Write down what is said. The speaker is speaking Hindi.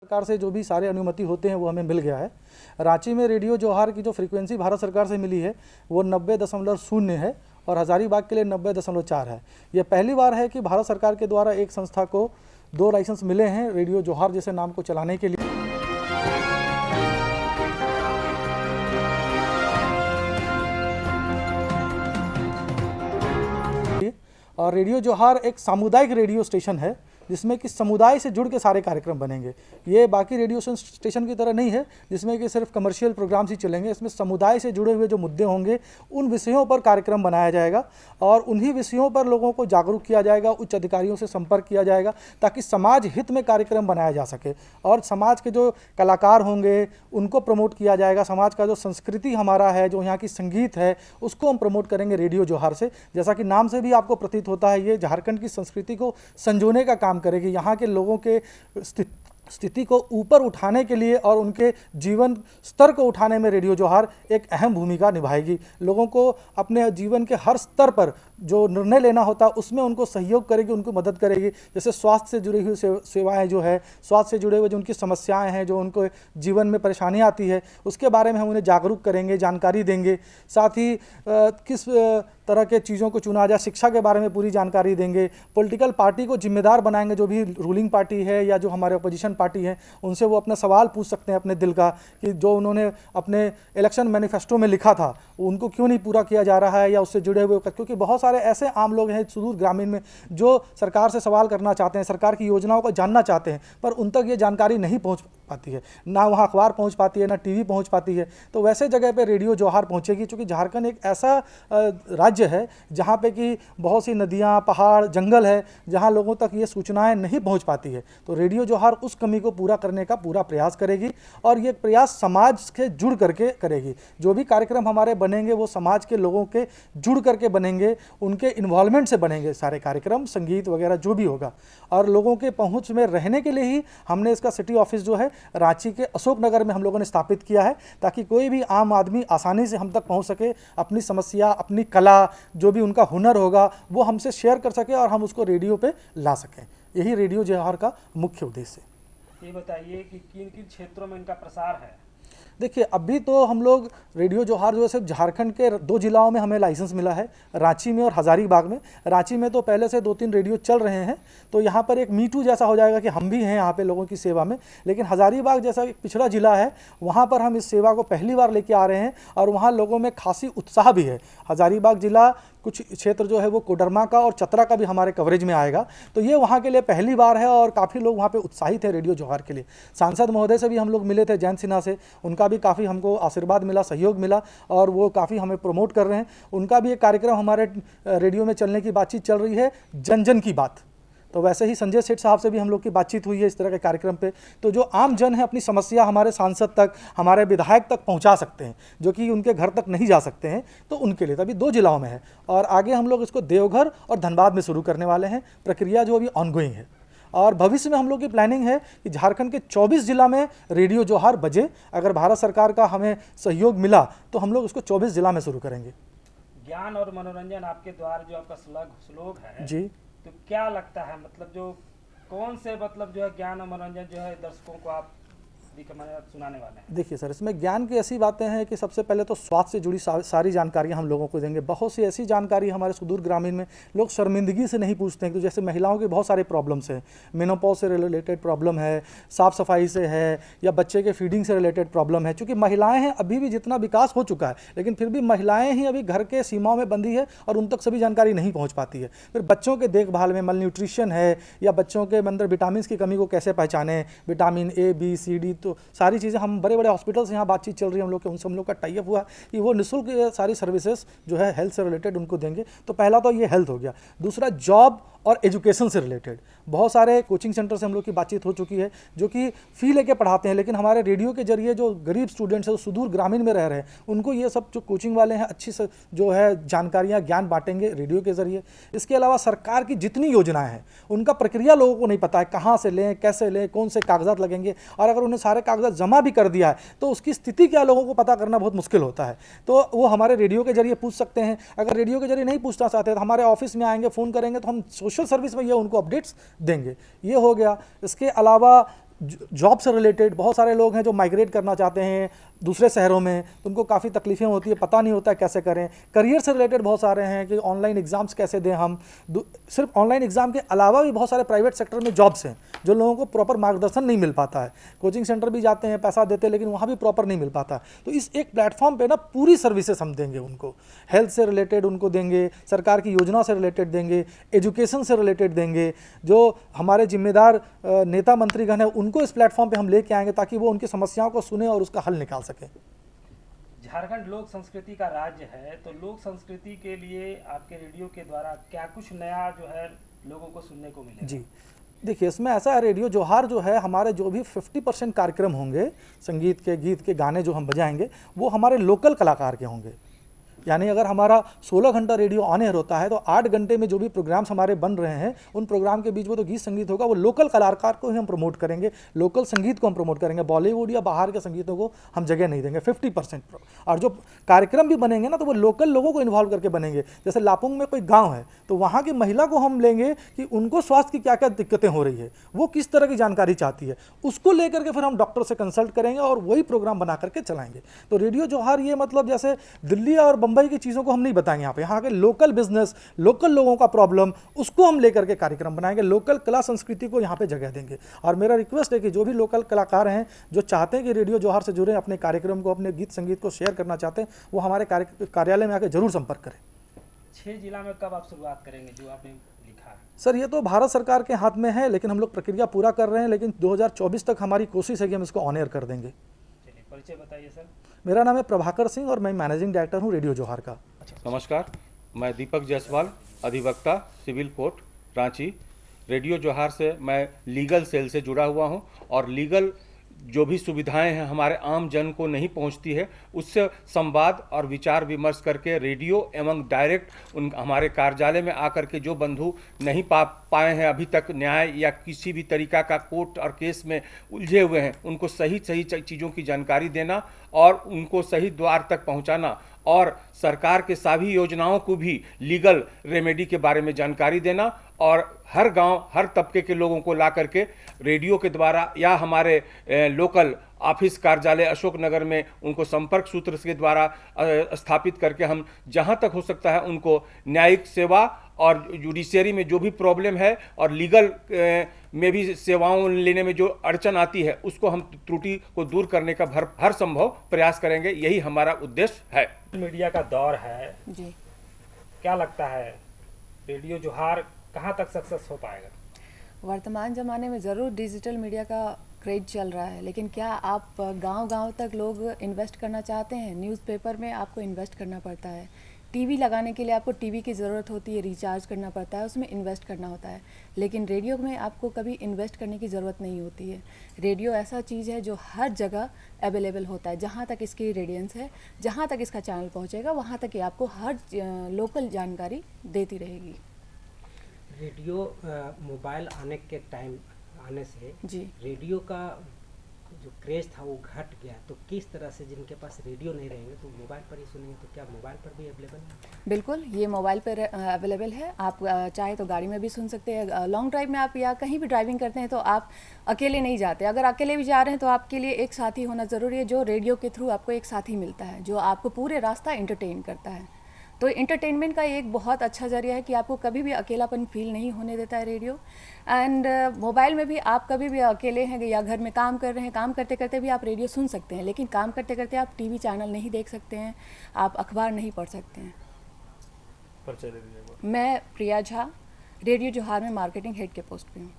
सरकार से जो भी सारे अनुमति होते हैं वो हमें मिल गया है। रांची में रेडियो जौहार की जो फ्रीक्वेंसी भारत सरकार से मिली है वो 90.0 है और हज़ारीबाग के लिए 90.4 है। ये पहली बार है कि भारत सरकार के द्वारा एक संस्था को 2 लाइसेंस मिले हैं रेडियो जौहार जैसे नाम को चलाने के लिए। और रेडियो जौहार एक सामुदायिक रेडियो स्टेशन है जिसमें कि समुदाय से जुड़ के सारे कार्यक्रम बनेंगे। ये बाकी रेडियो स्टेशन की तरह नहीं है जिसमें कि सिर्फ कमर्शियल प्रोग्राम्स ही चलेंगे। इसमें समुदाय से जुड़े हुए जो मुद्दे होंगे उन विषयों पर कार्यक्रम बनाया जाएगा और उन्हीं विषयों पर लोगों को जागरूक किया जाएगा, उच्च अधिकारियों से संपर्क किया जाएगा ताकि समाज हित में कार्यक्रम बनाया जा सके और समाज के जो कलाकार होंगे उनको प्रमोट किया जाएगा। समाज का जो संस्कृति हमारा है, जो यहाँ की संगीत है, उसको हम प्रमोट करेंगे रेडियो जौहार से। जैसा कि नाम से भी आपको प्रतीत होता है, ये झारखंड की संस्कृति को संजोने का काम करेगी। यहाँ के लोगों के स्थिति को ऊपर उठाने के लिए और उनके जीवन स्तर को उठाने में रेडियो जौहार एक अहम भूमिका निभाएगी। लोगों को अपने जीवन के हर स्तर पर जो निर्णय लेना होता है उसमें उनको सहयोग करेगी, उनको मदद करेगी। जैसे स्वास्थ्य से जुड़ी हुई सेवाएं जो है, स्वास्थ्य से जुड़े हुए जो उनकी समस्याएं हैं, जो उनको जीवन में परेशानी आती है, उसके बारे में हम उन्हें जागरूक करेंगे, जानकारी देंगे। साथ ही किस तरह के चीज़ों को चुना जाए, शिक्षा के बारे में पूरी जानकारी देंगे। पॉलिटिकल पार्टी को जिम्मेदार बनाएंगे, जो भी रूलिंग पार्टी है या जो हमारे अपोजिशन पार्टी है उनसे वो अपना सवाल पूछ सकते हैं अपने दिल का कि जो उन्होंने अपने इलेक्शन मैनिफेस्टो में लिखा था उनको क्यों नहीं पूरा किया जा रहा है या उससे जुड़े हुए। क्योंकि बहुत सारे ऐसे आम लोग हैं सुदूर ग्रामीण में जो सरकार से सवाल करना चाहते हैं, सरकार की योजनाओं को जानना चाहते हैं, पर उन तक ये जानकारी नहीं पहुँच पाती है, ना वहाँ अखबार पहुँच पाती है, ना टीवी पहुँच पाती है। तो वैसे जगह पे रेडियो जौहार पहुँचेगी, क्योंकि झारखंड एक ऐसा राज्य है जहाँ पे कि बहुत सी नदियाँ, पहाड़, जंगल है जहाँ लोगों तक ये सूचनाएं नहीं पहुँच पाती है। तो रेडियो जौहार उस कमी को पूरा करने का पूरा प्रयास करेगी और ये प्रयास समाज से जुड़ करके करेगी। जो भी कार्यक्रम हमारे बनेंगे वो समाज के लोगों के जुड़ करके बनेंगे, उनके इन्वॉल्वमेंट से बनेंगे सारे कार्यक्रम, संगीत वगैरह जो भी होगा। और लोगों के पहुँच में रहने के लिए ही हमने इसका सिटी ऑफिस जो है रांची के अशोक नगर में हम लोगों ने स्थापित किया है, ताकि कोई भी आम आदमी आसानी से हम तक पहुंच सके, अपनी समस्या, अपनी कला, जो भी उनका हुनर होगा वो हमसे शेयर कर सके और हम उसको रेडियो पे ला सकें। यही रेडियो जौहार का मुख्य उद्देश्य है। ये बताइए कि किन किन क्षेत्रों में इनका प्रसार है? देखिए, अभी तो हम लोग रेडियो जौहार जो है सिर्फ झारखंड के 2 जिलाओं में हमें लाइसेंस मिला है, रांची में और हज़ारीबाग में। रांची में तो पहले से 2-3 रेडियो चल रहे हैं, तो यहाँ पर एक मीटू जैसा हो जाएगा कि हम भी हैं यहाँ पे लोगों की सेवा में। लेकिन हज़ारीबाग जैसा एक पिछड़ा जिला है, वहाँ पर हम इस सेवा को पहली बार लेके आ रहे हैं और वहाँ लोगों में खासी उत्साह भी है। हज़ारीबाग जिला कुछ क्षेत्र जो है वो कोडरमा का और चतरा का भी हमारे कवरेज में आएगा, तो ये वहाँ के लिए पहली बार है और काफ़ी लोग वहाँ पे उत्साहित हैं रेडियो जौहार के लिए। सांसद महोदय से भी हम लोग मिले थे, जयंत सिन्हा से, उनका भी काफ़ी हमको आशीर्वाद मिला, सहयोग मिला और वो काफ़ी हमें प्रमोट कर रहे हैं। उनका भी एक कार्यक्रम हमारे रेडियो में चलने की बातचीत चल रही है, जन जन की बात। तो वैसे ही संजय सेठ साहब से भी हम लोग की बातचीत हुई है इस तरह के कार्यक्रम पे। तो जो आम जन है अपनी समस्या हमारे सांसद तक, हमारे विधायक तक पहुंचा सकते हैं, जो कि उनके घर तक नहीं जा सकते हैं, तो उनके लिए तभी 2 जिलाओं में है। और आगे हम लोग इसको देवघर और धनबाद में शुरू करने वाले हैं। प्रक्रिया जो अभी ऑनगोइंग है और भविष्य में हम लोग की प्लानिंग है कि झारखंड के 24 जिला में रेडियो जौहार बजे। अगर भारत सरकार का हमें सहयोग मिला तो हम लोग उसको 24 जिला में शुरू करेंगे। ज्ञान और मनोरंजन आपके द्वारा जो आपका स्लोग है जी, तो क्या लगता है, मतलब जो कौन से मतलब जो है ज्ञान और मनोरंजन जो है दर्शकों को आप सुनाने वाले हैं? देखिए सर, इसमें ज्ञान की ऐसी बातें हैं कि सबसे पहले तो स्वास्थ्य से जुड़ी सारी जानकारियां हम लोगों को देंगे। बहुत सी ऐसी जानकारी हमारे सुदूर ग्रामीण में लोग शर्मिंदगी से नहीं पूछते हैं, तो जैसे महिलाओं के बहुत सारे प्रॉब्लम्स हैं, मेनोपॉज से रिलेटेड प्रॉब्लम है, साफ़ सफाई से है, या बच्चे के फीडिंग से रिलेटेड प्रॉब्लम है। चूँकि महिलाएँ हैं, अभी भी जितना विकास हो चुका है लेकिन फिर भी महिलाएँ ही अभी घर के सीमाओं में बंधी है और उन तक सभी जानकारी नहीं पहुँच पाती है। फिर बच्चों के देखभाल में मल न्यूट्रिशन है या बच्चों के अंदर विटामिन की कमी को कैसे पहचानें, vitamin A, B, C, D, तो सारी चीज़ें हम बड़े बड़े हॉस्पिटल से यहाँ बातचीत चल रही है हम लोग के, उनसे हम लोग का टाई अप हुआ कि वो निःशुल्क सारी सर्विसेज जो है हेल्थ से रिलेटेड उनको देंगे। तो पहला तो ये हेल्थ हो गया। दूसरा जॉब और एजुकेशन से रिलेटेड बहुत सारे कोचिंग सेंटर से हम लोग की बातचीत हो चुकी है जो कि फ़ी लेके पढ़ाते हैं, लेकिन हमारे रेडियो के जरिए जो गरीब स्टूडेंट्स हैं, सुदूर ग्रामीण में रह रहे हैं, उनको ये सब जो कोचिंग वाले हैं अच्छी से जो है जानकारियाँ, ज्ञान बांटेंगे रेडियो के जरिए। इसके अलावा सरकार की जितनी योजनाएं हैं उनका प्रक्रिया लोगों को नहीं पता है, कहाँ से लें, कैसे लें, कौन से कागजात लगेंगे, और अगर उन्हें सारे कागजात जमा भी कर दिया है तो उसकी स्थिति क्या लोगों को पता करना बहुत मुश्किल होता है। तो वो हमारे रेडियो के जरिए पूछ सकते हैं। अगर रेडियो के जरिए नहीं पूछना चाहते तो हमारे ऑफिस में आएंगे, फ़ोन करेंगे तो हम सोशल सर्विस में ये उनको अपडेट्स देंगे। ये हो गया। इसके अलावा जॉब से रिलेटेड बहुत सारे लोग हैं जो माइग्रेट करना चाहते हैं दूसरे शहरों में, तो उनको काफ़ी तकलीफ़ें होती है, पता नहीं होता है कैसे करें। करियर से रिलेटेड बहुत सारे हैं कि ऑनलाइन एग्ज़ाम्स कैसे दें हम। सिर्फ ऑनलाइन एग्ज़ाम के अलावा भी बहुत सारे प्राइवेट सेक्टर में जॉब्स हैं जो लोगों को प्रॉपर मार्गदर्शन नहीं मिल पाता है। कोचिंग सेंटर भी जाते हैं, पैसा देते हैं, लेकिन वहाँ भी प्रॉपर नहीं मिल पाता। तो इस एक प्लेटफॉर्म पे ना पूरी सर्विसेज हम देंगे उनको, हेल्थ से रिलेटेड उनको देंगे, सरकार की योजना से रिलेटेड देंगे, एजुकेशन से रिलेटेड देंगे। जो हमारे जिम्मेदार नेता मंत्रीगण हैं उनको इस प्लेटफॉर्म पे हम लेके आएंगे ताकि वो उनकी समस्याओं को सुने और उसका हल निकाल सकें। झारखंड लोक संस्कृति का राज्य है, तो लोक संस्कृति के लिए आपके रेडियो के द्वारा क्या कुछ नया जो है लोगों को सुनने को मिलेगा? जी देखिए, इसमें ऐसा है, रेडियो जोहार जो है हमारे जो भी 50% कार्यक्रम होंगे, संगीत के, गीत के, गाने जो हम बजाएंगे वो हमारे लोकल कलाकार के होंगे। यानी अगर हमारा 16 घंटा रेडियो ऑन एयर होता है तो 8 घंटे में जो भी प्रोग्राम्स हमारे बन रहे हैं उन प्रोग्राम के बीच में तो गीत संगीत होगा, वो लोकल कलाकार को ही हम प्रमोट करेंगे, लोकल संगीत को हम प्रमोट करेंगे। बॉलीवुड या बाहर के संगीतों को हम जगह नहीं देंगे 50%। और जो कार्यक्रम भी बनेंगे ना तो वो लोकल लोगों को इन्वॉल्व करके बनेंगे। जैसे लापुंग में कोई गाँव है तो वहाँ की महिला को हम लेंगे कि उनको स्वास्थ्य की क्या क्या दिक्कतें हो रही है, वो किस तरह की जानकारी चाहती है, उसको लेकर के फिर हम डॉक्टर से कंसल्ट करेंगे और वही प्रोग्राम बना करके चलाएंगे। तो रेडियो जोहार ये मतलब जैसे दिल्ली और बम्बई की चीज़ों को हम नहीं बताएंगे, यहाँ के लोकल बिजनेस, लोकल लोगों का प्रॉब्लम, उसको हम लेकर के कार्यक्रम बनाएंगे, लोकल कला संस्कृति को यहाँ पे जगह देंगे। और मेरा रिक्वेस्ट है कि जो भी लोकल कलाकार हैं जो चाहते हैं कि रेडियो जोहार से जुड़े, अपने कार्यक्रम को, अपने गीत संगीत को शेयर करना चाहते हैं, वो हमारे कार्यालय में आकर जरूर संपर्क करें। 6 जिला में कब आप शुरुआत करेंगे जो आपने लिखा है? सर ये तो भारत सरकार के हाथ में है, लेकिन हम लोग प्रक्रिया पूरा कर रहे हैं, लेकिन 2024 तक हमारी कोशिश है कि हम इसको ऑन एयर कर देंगे। चलिए, परिचय बताइए सर। मेरा नाम है प्रभाकर सिंह और मैं मैनेजिंग डायरेक्टर हूँ रेडियो जोहार का। नमस्कार, मैं दीपक जायसवाल, अधिवक्ता, सिविल कोर्ट, रांची। रेडियो जोहार से मैं लीगल सेल से जुड़ा हुआ हूं और लीगल जो भी सुविधाएं हैं हमारे आम जन को नहीं पहुंचती है, उससे संवाद और विचार विमर्श करके रेडियो एवं डायरेक्ट उन हमारे कार्यालय में आकर के जो बंधु नहीं पाए हैं अभी तक न्याय या किसी भी तरीका का कोर्ट और केस में उलझे हुए हैं, उनको सही चीज़ों की जानकारी देना और उनको सही द्वार तक पहुंचाना और सरकार के सभी योजनाओं को भी लीगल रेमेडी के बारे में जानकारी देना और हर गांव, हर तबके के लोगों को ला करके रेडियो के द्वारा या हमारे लोकल ऑफिस कार्यालय अशोक नगर में उनको संपर्क सूत्र के द्वारा स्थापित करके हम जहां तक हो सकता है उनको न्यायिक सेवा और जुडिशियरी में जो भी प्रॉब्लम है और लीगल में भी सेवाओं लेने में जो अड़चन आती है उसको हम त्रुटि को दूर करने का हर संभव प्रयास करेंगे। यही हमारा उद्देश्य है। मीडिया का दौर है जी, क्या लगता है रेडियो जोहार कहाँ तक सक्सेस हो पाएगा? वर्तमान ज़माने में ज़रूर डिजिटल मीडिया का क्रेज चल रहा है, लेकिन क्या आप गांव-गांव तक लोग इन्वेस्ट करना चाहते हैं? न्यूज़पेपर में आपको इन्वेस्ट करना पड़ता है, टीवी लगाने के लिए आपको टीवी की ज़रूरत होती है, रिचार्ज करना पड़ता है, उसमें इन्वेस्ट करना होता है। लेकिन रेडियो में आपको कभी इन्वेस्ट करने की ज़रूरत नहीं होती है। रेडियो ऐसा चीज़ है जो हर जगह अवेलेबल होता है। जहाँ तक इसकी रेडियंस है, जहाँ तक इसका चैनल पहुँचेगा, वहाँ तक ही आपको हर लोकल जानकारी देती रहेगी। रेडियो मोबाइल आने के टाइम आने से जी, रेडियो का जो क्रेज था वो घट गया, तो किस तरह से जिनके पास रेडियो नहीं रहेंगे तो मोबाइल पर ही सुनेंगे, तो क्या मोबाइल पर भी अवेलेबल है? बिल्कुल, ये मोबाइल पर अवेलेबल है। आप चाहे तो गाड़ी में भी सुन सकते हैं। लॉन्ग ड्राइव में आप या कहीं भी ड्राइविंग करते हैं तो आप अकेले नहीं जाते। अगर अकेले भी जा रहे हैं तो आपके लिए एक साथी होना ज़रूरी है, जो रेडियो के थ्रू आपको एक साथी मिलता है जो आपको पूरे रास्ता एंटरटेन करता है। तो एंटरटेनमेंट का एक बहुत अच्छा ज़रिया है कि आपको कभी भी अकेलापन फील नहीं होने देता है रेडियो। एंड मोबाइल में भी आप कभी भी अकेले हैं या घर में काम कर रहे हैं, काम करते करते भी आप रेडियो सुन सकते हैं, लेकिन काम करते करते आप टीवी चैनल नहीं देख सकते हैं, आप अखबार नहीं पढ़ सकते हैं। परिचय दे दीजिए। मैं प्रिया झा, रेडियो जोहार में मार्केटिंग हेड के पोस्ट पे हूँ।